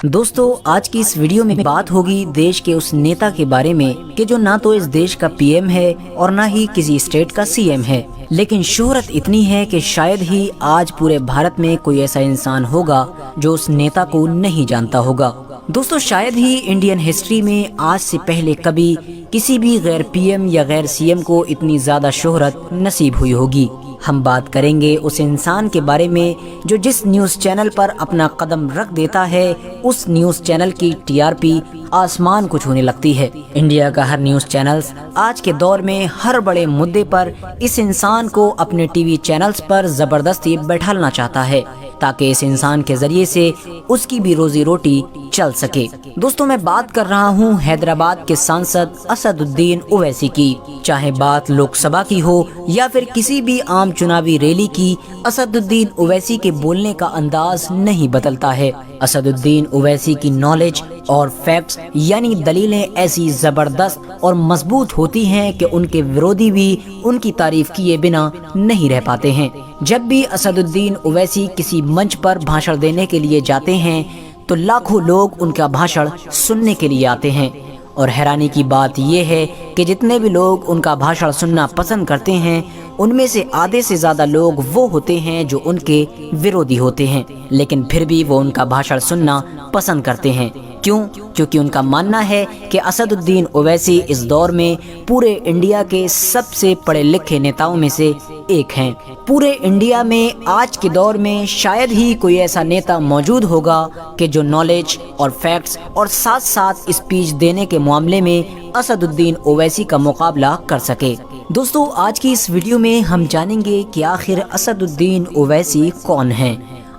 दोस्तों आज की इस वीडियो में बात होगी देश के उस नेता के बारे में कि जो ना तो इस देश का पीएम है और ना ही किसी स्टेट का सीएम है, लेकिन शोहरत इतनी है कि शायद ही आज पूरे भारत में कोई ऐसा इंसान होगा जो उस नेता को नहीं जानता होगा। दोस्तों शायद ही इंडियन हिस्ट्री में आज से पहले कभी किसी भी गैर पीएम या गैर सीएम को इतनी ज्यादा शोहरत नसीब हुई होगी। हम बात करेंगे उस इंसान के बारे में जो जिस न्यूज़ चैनल पर अपना कदम रख देता है उस न्यूज़ चैनल की टीआरपी आसमान को छूने लगती है। इंडिया का हर न्यूज़ चैनल्स आज के दौर में हर बड़े मुद्दे पर इस इंसान को अपने टीवी चैनल्स पर जबरदस्ती बैठालना चाहता है ताकि इस इंसान के जरिए से उसकी भी रोजी रोटी चल सके। दोस्तों मैं बात कर रहा हूँ हैदराबाद के सांसद असदुद्दीन ओवैसी की। चाहे बात लोकसभा की हो या फिर किसी भी आम चुनावी रैली की, असदुद्दीन ओवैसी के बोलने का अंदाज नहीं बदलता है। असदुद्दीन ओवैसी की नॉलेज और फैक्ट्स यानी दलीलें ऐसी जबरदस्त और मजबूत होती हैं कि उनके विरोधी भी उनकी तारीफ किए बिना नहीं रह पाते हैं। जब भी असदुद्दीन ओवैसी किसी मंच पर भाषण देने के लिए जाते हैं तो लाखों लोग उनका भाषण सुनने के लिए आते हैं और हैरानी की बात यह है कि जितने भी लोग उनका भाषण सुनना पसंद करते हैं उनमें से आधे से ज़्यादा लोग वो होते हैं जो उनके विरोधी होते हैं, लेकिन फिर भी वो उनका भाषण सुनना पसंद करते हैं। क्यों? क्योंकि उनका मानना है कि असदुद्दीन ओवैसी इस दौर में पूरे इंडिया के सबसे पढ़े लिखे नेताओं में से एक हैं। पूरे इंडिया में आज के दौर में शायद ही कोई ऐसा नेता मौजूद होगा कि जो नॉलेज और फैक्ट्स और साथ साथ स्पीच देने के मामले में असदुद्दीन ओवैसी का मुकाबला कर सके। दोस्तों आज की इस वीडियो में हम जानेंगे कि आखिर असदुद्दीन ओवैसी कौन हैं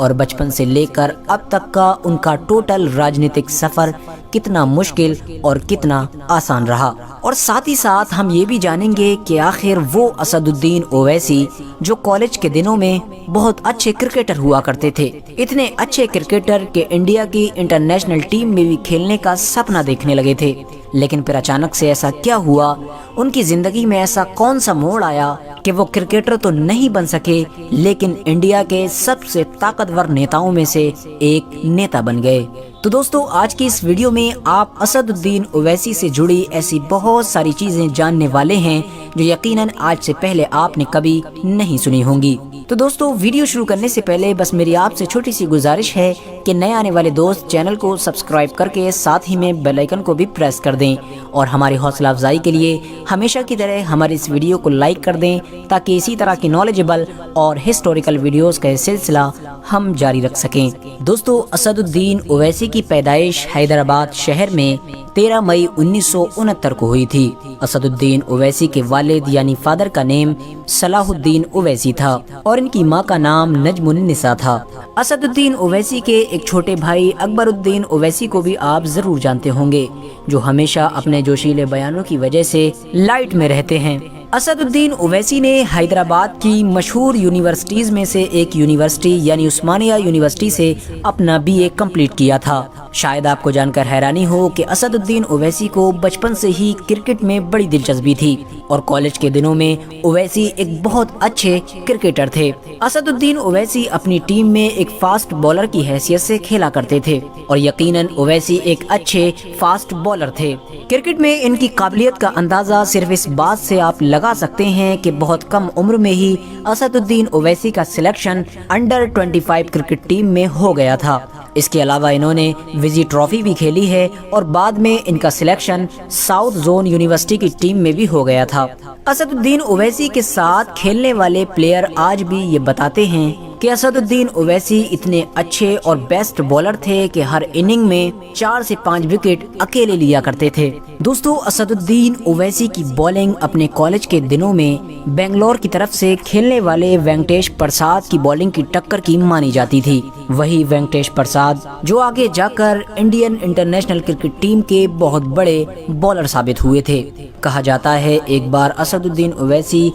और बचपन से लेकर अब तक का उनका टोटल राजनीतिक सफर कितना मुश्किल और कितना आसान रहा, और साथ ही साथ हम ये भी जानेंगे कि आखिर वो असदुद्दीन ओवैसी जो कॉलेज के दिनों में बहुत अच्छे क्रिकेटर हुआ करते थे, इतने अच्छे क्रिकेटर कि इंडिया की इंटरनेशनल टीम में भी खेलने का सपना देखने लगे थे, लेकिन फिर अचानक से ऐसा क्या हुआ, उनकी जिंदगी में ऐसा कौन सा मोड़ आया कि वो क्रिकेटर तो नहीं बन सके लेकिन इंडिया के सबसे ताकतवर नेताओं में से एक नेता बन गए। तो दोस्तों आज की इस वीडियो में आप असदुद्दीन ओवैसी से जुड़ी ऐसी बहुत सारी चीजें जानने वाले हैं जो यकीनन आज से पहले आपने कभी नहीं सुनी होंगी। तो दोस्तों वीडियो शुरू करने से पहले बस मेरी आपसे छोटी सी गुजारिश है कि नए आने वाले दोस्त चैनल को सब्सक्राइब करके साथ ही में बेल आइकन को भी प्रेस कर दें और हमारी हौसला अफजाई के लिए हमेशा की तरह हमारे इस वीडियो को लाइक कर दें ताकि इसी तरह की नॉलेजेबल और हिस्टोरिकल वीडियोस का सिलसिला हम जारी रख सकें। दोस्तों असदुद्दीन ओवैसी की पैदाइश हैदराबाद शहर में 13 मई 1969 को हुई थी। असदुद्दीन ओवैसी के वालिद यानी फादर का नेम सलाहुद्दीन ओवैसी था और इनकी मां का नाम नजमुन्निसा था। असदुद्दीन ओवैसी के एक छोटे भाई अकबरुद्दीन ओवैसी को भी आप जरूर जानते होंगे, जो हमेशा अपने जोशीले बयानों की वजह से लाइट में रहते हैं। असदुद्दीन ओवैसी ने हैदराबाद की मशहूर यूनिवर्सिटीज में से एक यूनिवर्सिटी यानी उस्मानिया यूनिवर्सिटी से अपना बीए कंप्लीट किया था। शायद आपको जानकर हैरानी हो कि असदुद्दीन ओवैसी को बचपन से ही क्रिकेट में बड़ी दिलचस्पी थी और कॉलेज के दिनों में ओवैसी एक बहुत अच्छे क्रिकेटर थे। असदुद्दीन ओवैसी अपनी टीम में एक फास्ट बॉलर की हैसियत से खेला करते थे और यकीनन ओवैसी एक अच्छे फास्ट बॉलर थे। क्रिकेट में इनकी काबिलियत का अंदाजा सिर्फ इस बात से आप लगा सकते हैं कि बहुत कम उम्र में ही असदुद्दीन ओवैसी का सिलेक्शन अंडर 25 क्रिकेट टीम में हो गया था। इसके अलावा इन्होंने विजी ट्रॉफी भी खेली है और बाद में इनका सिलेक्शन साउथ जोन यूनिवर्सिटी की टीम में भी हो गया था। असदुद्दीन ओवैसी के साथ खेलने वाले प्लेयर आज भी ये बताते हैं कि असदुद्दीन ओवैसी इतने अच्छे और बेस्ट बॉलर थे कि हर इनिंग में 4 से 5 विकेट अकेले लिया करते थे। दोस्तों असदुद्दीन ओवैसी की बॉलिंग अपने कॉलेज के दिनों में बेंगलोर की तरफ से खेलने वाले वेंकटेश प्रसाद की बॉलिंग की टक्कर की मानी जाती थी। वही वेंकटेश प्रसाद जो आगे जाकर इंडियन इंटरनेशनल क्रिकेट टीम के बहुत बड़े बॉलर साबित हुए थे। कहा जाता है एक बार असदुद्दीन ओवैसी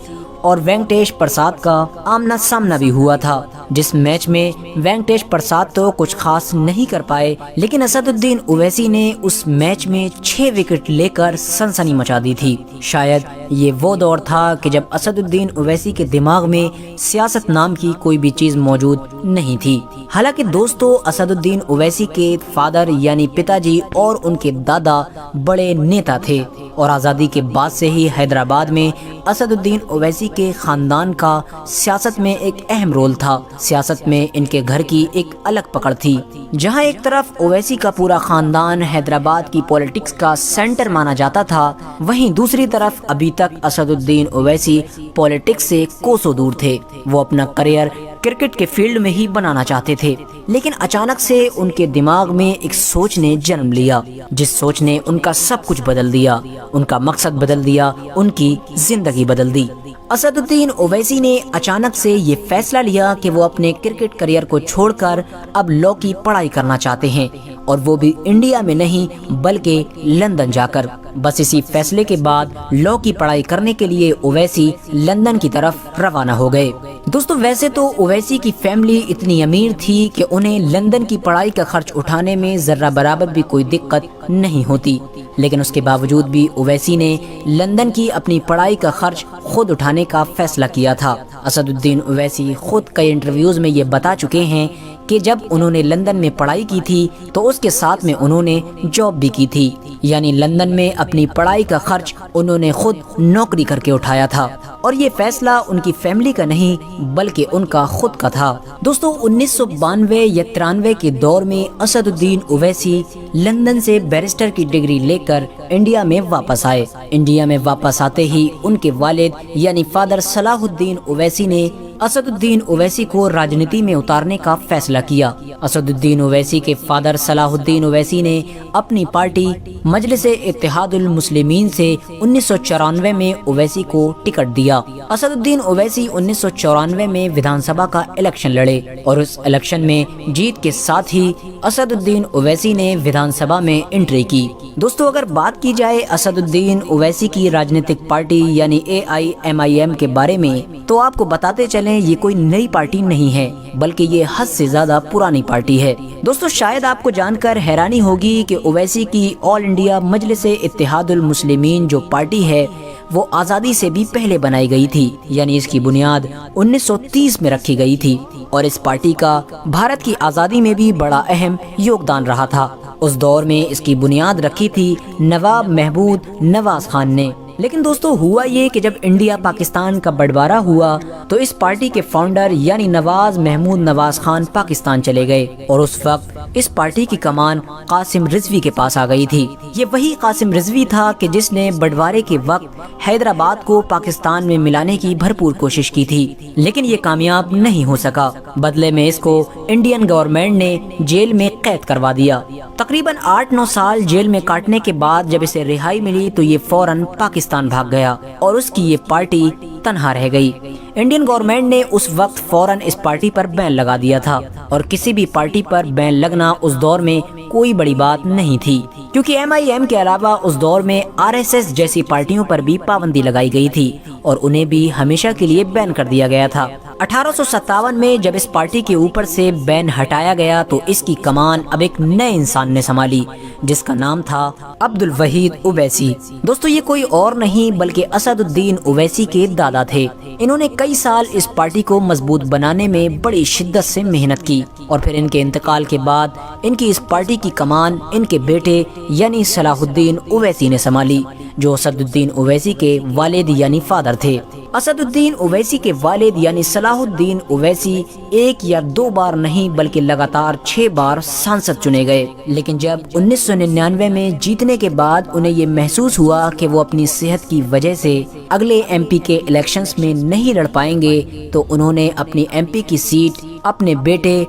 اور وینکٹیش پرساد کا آمنا سامنا بھی ہوا تھا، جس میچ میں وینکٹیش پرساد تو کچھ خاص نہیں کر پائے، لیکن اسد الدین اویسی نے اس میچ میں 6 وکٹ لے کر سنسنی مچا دی تھی۔ شاید یہ وہ دور تھا کہ جب اسد الدین اویسی کے دماغ میں سیاست نام کی کوئی بھی چیز موجود نہیں تھی۔ حالانکہ دوستو، اسد الدین اویسی کے فادر یعنی پتا جی اور ان کے دادا بڑے نیتا تھے، اور آزادی کے بعد سے ہی حیدرآباد میں اسد الدین اویسی کے خاندان کا سیاست میں ایک اہم رول تھا۔ سیاست میں ان کے گھر کی ایک الگ پکڑ تھی، جہاں ایک طرف اویسی کا پورا خاندان حیدرآباد کی پولیٹکس کا سینٹر مانا جاتا تھا، وہیں دوسری طرف ابھی تک اسد الدین اویسی پولیٹکس سے کوسوں دور تھے۔ وہ اپنا کریئر کرکٹ کے فیلڈ میں ہی بنانا چاہتے تھے، لیکن اچانک سے ان کے دماغ میں ایک سوچ نے جنم لیا، جس سوچ نے ان کا سب کچھ بدل دیا، ان کا مقصد بدل دیا، ان کی زندگی بدل دی۔ اسد الدین اویسی نے اچانک سے یہ فیصلہ لیا کہ وہ اپنے کرکٹ کریئر کو چھوڑ کر اب لاء کی پڑھائی کرنا چاہتے ہیں، اور وہ بھی انڈیا میں نہیں بلکہ لندن جا کر۔ بس اسی فیصلے کے بعد لاء کی پڑھائی کرنے کے لیے اویسی لندن کی طرف روانہ ہو گئے۔ دوستو، ویسے تو اویسی کی فیملی اتنی امیر تھی کہ انہیں لندن کی پڑھائی کا خرچ اٹھانے میں ذرہ برابر بھی کوئی دقت نہیں ہوتی، لیکن اس کے باوجود بھی اویسی نے لندن کی اپنی پڑھائی کا خرچ خود اٹھانے کا فیصلہ کیا تھا۔ اسد الدین اویسی خود کئی انٹرویوز میں یہ بتا چکے ہیں کہ جب انہوں نے لندن میں پڑھائی کی تھی تو اس کے ساتھ میں انہوں نے جاب بھی کی تھی، یعنی لندن میں اپنی پڑھائی کا خرچ انہوں نے خود نوکری کر کے اٹھایا تھا، اور یہ فیصلہ ان کی فیملی کا نہیں بلکہ ان کا خود کا تھا۔ دوستو، 1992 یا 93 کے دور میں اسد الدین اویسی لندن سے بیرسٹر کی ڈگری لے کر انڈیا میں واپس آئے۔ انڈیا میں واپس آتے ہی ان کے والد یعنی فادر صلاح الدین اویسی نے اسد الدین اویسی کو راجنیتی میں اتارنے کا فیصلہ کیا۔ اسد الدین اویسی کے فادر صلاح الدین اویسی نے اپنی پارٹی مجلس اتحاد المسلمین سے 1994 میں اویسی کو ٹکٹ دیا۔ اسد الدین اویسی 1994 میں ویدھان سبھا کا الیکشن لڑے، اور اس الیکشن میں جیت کے ساتھ ہی اسد الدین اویسی نے ویدھان سبھا میں انٹری کی۔ دوستو، اگر بات کی جائے اسد الدین اویسی کی راجنیتک پارٹی یعنی AIMIM کے بارے میں، تو آپ کو بتاتے چلیں یہ کوئی نئی پارٹی نہیں ہے بلکہ یہ حد سے زیادہ پرانی پارٹی ہے۔ دوستو، شاید آپ کو جان کر حیرانی ہوگی کہ اویسی کی آل انڈیا مجلس اتحاد المسلمین جو پارٹی ہے وہ آزادی سے بھی پہلے بنائی گئی تھی، یعنی اس کی بنیاد 1930 میں رکھی گئی تھی، اور اس پارٹی کا بھارت کی آزادی میں بھی بڑا اہم یوگدان رہا تھا۔ اس دور میں اس کی بنیاد رکھی تھی نواب محمود نواز خان نے۔ لیکن دوستو، ہوا یہ کہ جب انڈیا پاکستان کا بٹوارا ہوا تو اس پارٹی کے فاؤنڈر یعنی نواز محمود نواز خان پاکستان چلے گئے، اور اس وقت اس پارٹی کی کمان قاسم رضوی کے پاس آ گئی تھی۔ یہ وہی قاسم رضوی تھا کہ جس نے بٹوارے کے وقت حیدرآباد کو پاکستان میں ملانے کی بھرپور کوشش کی تھی، لیکن یہ کامیاب نہیں ہو سکا۔ بدلے میں اس کو انڈین گورنمنٹ نے جیل میں قید کروا دیا۔ تقریباً 8-9 سال جیل میں کاٹنے کے بعد جب اسے رہائی ملی تو یہ فوراً پاکستان بھاگ گیا، اور اس کی یہ پارٹی تنہا رہ گئی۔ انڈین گورنمنٹ نے اس وقت فوراً اس پارٹی پر بین لگا دیا تھا، اور کسی بھی پارٹی پر بین لگنا اس دور میں کوئی بڑی بات نہیں تھی، کیونکہ MIM کے علاوہ اس دور میں RSS جیسی پارٹیوں پر بھی پابندی لگائی گئی تھی، اور انہیں بھی ہمیشہ کے لیے بین کر دیا گیا تھا۔ 1857 میں جب اس پارٹی کے اوپر سے بین ہٹایا گیا تو اس کی کمان اب ایک نئے انسان نے سنبھالی، جس کا نام تھا عبد الوحید اویسی۔ دوستو، یہ کوئی اور نہیں بلکہ اسد الدین اویسی کے دادا تھے۔ انہوں نے کئی سال اس پارٹی کو مضبوط بنانے میں بڑی شدت سے محنت کی، اور پھر ان کے انتقال کے بعد ان کی اس پارٹی کی کمان ان کے بیٹے یعنی صلاح الدین اویسی نے سنبھالی، جو اسد الدین اویسی کے والد یعنی فادر تھے۔ اسد الدین اویسی کے والد یعنی صلاح الدین اویسی 1 یا 2 بار نہیں بلکہ لگاتار 6 بار سانسد چنے گئے، لیکن جب 1999 میں جیتنے کے بعد انہیں یہ محسوس ہوا کہ وہ اپنی صحت کی وجہ سے اگلے MP کے الیکشنز میں نہیں لڑ پائیں گے، تو انہوں نے اپنی MP کی سیٹ اپنے بیٹے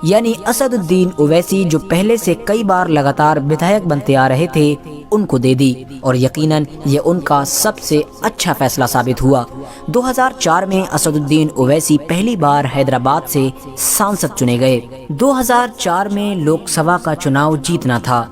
یعنی اسد الدین اویسی، جو پہلے سے کئی بار لگاتار ودھائک بنتے آ رہے تھے، ان کو دے دی، اور یقیناً یہ ان کا سب سے اچھا فیصلہ ثابت ہوا۔ 2004 میں اسد الدین اویسی پہلی بار حیدرآباد سے سانسد چنے گئے۔ 2004 میں لوک سبھا کا چناؤ جیتنا تھا،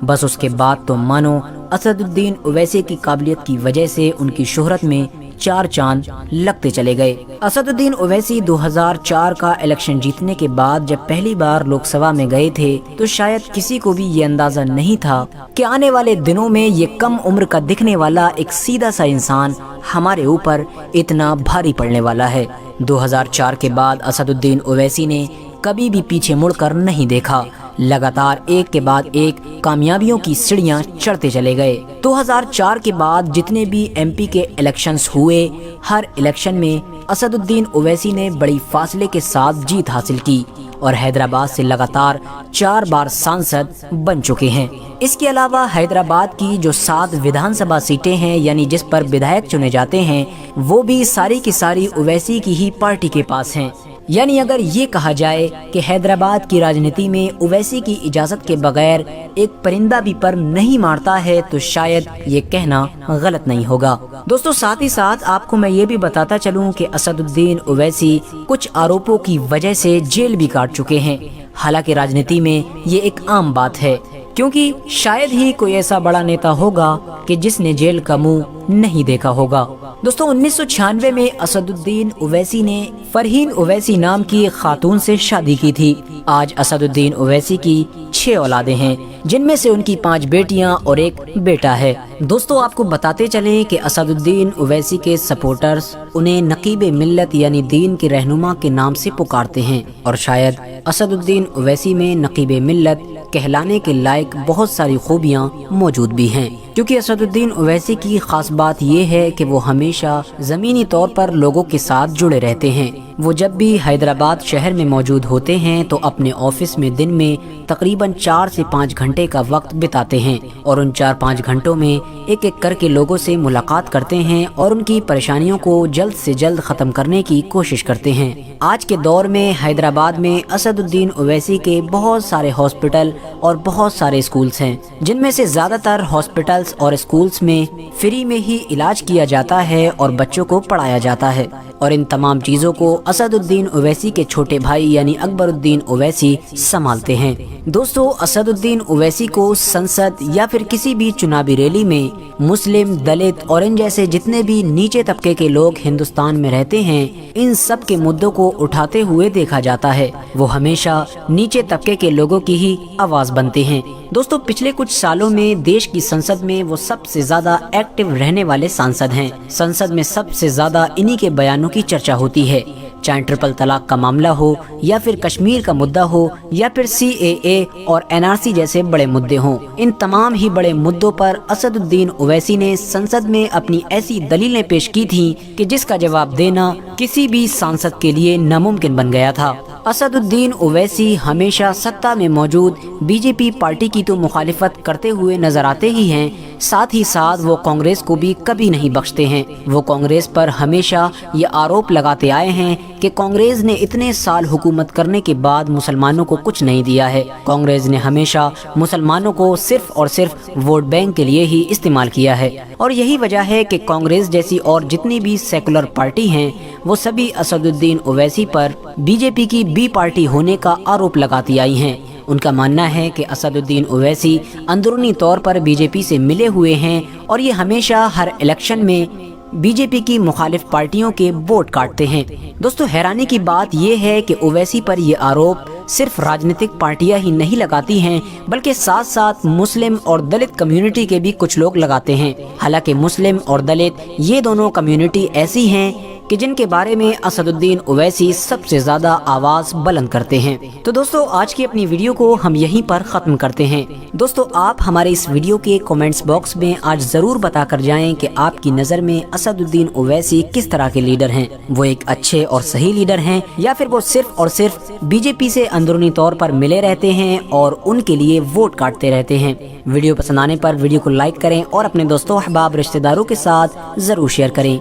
بس اس کے بعد تو مانو اسد الدین اویسی کی قابلیت کی وجہ سے ان کی شہرت میں चार चांद लगते चले गए। असदुद्दीन ओवैसी 2004 का इलेक्शन जीतने के बाद जब पहली बार लोकसभा में गए थे तो शायद किसी को भी ये अंदाजा नहीं था कि आने वाले दिनों में ये कम उम्र का दिखने वाला एक सीधा सा इंसान हमारे ऊपर इतना भारी पड़ने वाला है। 2004 के बाद असदुद्दीन ओवैसी ने कभी भी पीछे मुड़कर नहीं देखा, लगातार एक के बाद एक कामयाबियों की सीढ़ियां चढ़ते चले गए। 2004 के बाद जितने भी एमपी के इलेक्शंस हुए, हर इलेक्शन में असदुद्दीन ओवैसी ने बड़ी फासले के साथ जीत हासिल की और हैदराबाद से लगातार 4 बार सांसद बन चुके हैं। इसके अलावा हैदराबाद की जो 7 विधानसभा सीटें हैं, यानी जिस पर विधायक चुने जाते हैं, वो भी सारी की सारी ओवैसी की ही पार्टी के पास हैं। यानी अगर ये कहा जाए कि हैदराबाद की राजनीति में ओवैसी की इजाज़त के बगैर एक परिंदा भी पर नहीं मारता है तो शायद ये कहना गलत नहीं होगा। दोस्तों, साथ ही साथ आपको मैं ये भी बताता चलूं कि असदुद्दीन ओवैसी कुछ आरोपों की वजह से जेल भी काट चुके हैं। हालांकि राजनीति में ये एक आम बात है, क्योंकि शायद ही कोई ऐसा बड़ा नेता होगा कि जिसने जेल का मुंह नहीं देखा होगा। दोस्तों, 1996 में असदुद्दीन ओवैसी ने फरहीन ओवैसी नाम की एक खातून से शादी की थी। आज असदुद्दीन ओवैसी की 6 औलादें हैं, जिनमें से उनकी 5 बेटियां और एक बेटा है। दोस्तों, आपको बताते चलें कि असदुद्दीन ओवैसी के सपोर्टर्स उन्हें नकीब मिल्लत यानी दीन के रहनुमा के नाम से पुकारते हैं और शायद असदुद्दीन ओवैसी में नकीब मिल्लत कहलाने के लायक बहुत सारी खूबियां मौजूद भी हैं, क्योंकि असदुद्दीन ओवैसी की खास बात यह है कि वो हमेशा ज़मीनी तौर पर लोगों के साथ जुड़े रहते हैं। वो जब भी हैदराबाद शहर में मौजूद होते हैं तो अपने ऑफिस में दिन में तकरीबन 4 से 5 घंटे का वक्त बिताते हैं और उन 4-5 घंटों में एक एक करके लोगों से मुलाकात करते हैं और उनकी परेशानियों को जल्द से जल्द ख़त्म करने की कोशिश करते हैं। आज के दौर में हैदराबाद में असदुद्दीन ओवैसी के बहुत सारे हॉस्पिटल और बहुत सारे स्कूल्स हैं, जिनमें से ज़्यादातर हॉस्पिटल्स और स्कूल्स में फ्री में ही इलाज किया जाता है और बच्चों को पढ़ाया जाता है। और इन तमाम चीज़ों को असदुद्दीन ओवैसी के छोटे भाई यानी अकबरुद्दीन ओवैसी संभालते हैं। दोस्तों, असदुद्दीन ओवैसी को संसद या फिर किसी भी चुनावी रैली में मुस्लिम, दलित और इन जैसे जितने भी नीचे तबके के लोग हिंदुस्तान में रहते हैं, इन सब के मुद्दों को उठाते हुए देखा जाता है। वो हमेशा नीचे तबके के लोगों की ही आवाज़ बनते हैं। दोस्तों, पिछले कुछ सालों में देश की संसद में वो सबसे ज्यादा एक्टिव रहने वाले सांसद हैं। संसद में सबसे ज्यादा इन्हीं के बयानों की चर्चा होती है, चाहे ट्रिपल तलाक का मामला हो या फिर कश्मीर का मुद्दा हो या फिर CAA और NRC जैसे बड़े मुद्दे हों। इन तमाम ही बड़े मुद्दों पर असदुद्दीन ओवैसी ने संसद में अपनी ऐसी दलीलें पेश की थीं कि जिसका जवाब देना किसी भी सांसद के लिए नामुमकिन बन गया था। असदुद्दीन ओवैसी हमेशा सत्ता में मौजूद बीजेपी पार्टी की तो मुखालिफत करते हुए नजर आते ही हैं, साथ ही साथ वो कांग्रेस को भी कभी नहीं बख्शते हैं। वो कांग्रेस पर हमेशा ये आरोप लगाते आए हैं कि कांग्रेस ने इतने साल हुकूमत करने के बाद मुसलमानों को कुछ नहीं दिया है। कांग्रेस ने हमेशा मुसलमानों को सिर्फ और सिर्फ वोट बैंक के लिए ही इस्तेमाल किया है और यही वजह है कि कांग्रेस जैसी और जितनी भी सेकुलर पार्टी हैं, वो सभी असदुद्दीन ओवैसी पर बीजेपी की बी पार्टी होने का आरोप लगाती आई हैं। उनका मानना है कि असदुद्दीन ओवैसी अंदरूनी तौर पर बीजेपी से मिले हुए हैं और ये हमेशा हर इलेक्शन में बीजेपी की मुखालिफ पार्टियों के वोट काटते हैं। दोस्तों, हैरानी की बात यह है कि ओवैसी पर ये आरोप सिर्फ राजनीतिक पार्टियां ही नहीं लगाती हैं, बल्कि साथ साथ मुस्लिम और दलित कम्युनिटी के भी कुछ लोग लगाते हैं। हालांकि मुस्लिम और दलित ये दोनों कम्युनिटी ऐसी हैं कि जिनके बारे में असदुद्दीन ओवैसी सबसे ज्यादा आवाज बुलंद करते हैं। तो दोस्तों, आज की अपनी वीडियो को हम यहीं पर खत्म करते हैं। दोस्तों, आप हमारे इस वीडियो के कमेंट्स बॉक्स में आज जरूर बता कर जाएं कि आपकी नज़र में असदुद्दीन ओवैसी किस तरह के लीडर हैं। वो एक अच्छे और सही लीडर हैं या फिर वो सिर्फ और सिर्फ बीजेपी से अंदरूनी तौर पर मिले रहते हैं और उनके लिए वोट काटते रहते हैं। वीडियो पसंद आने पर वीडियो को लाइक करें और अपने दोस्तों, अहबाब, रिश्तेदारों के साथ जरूर शेयर करें।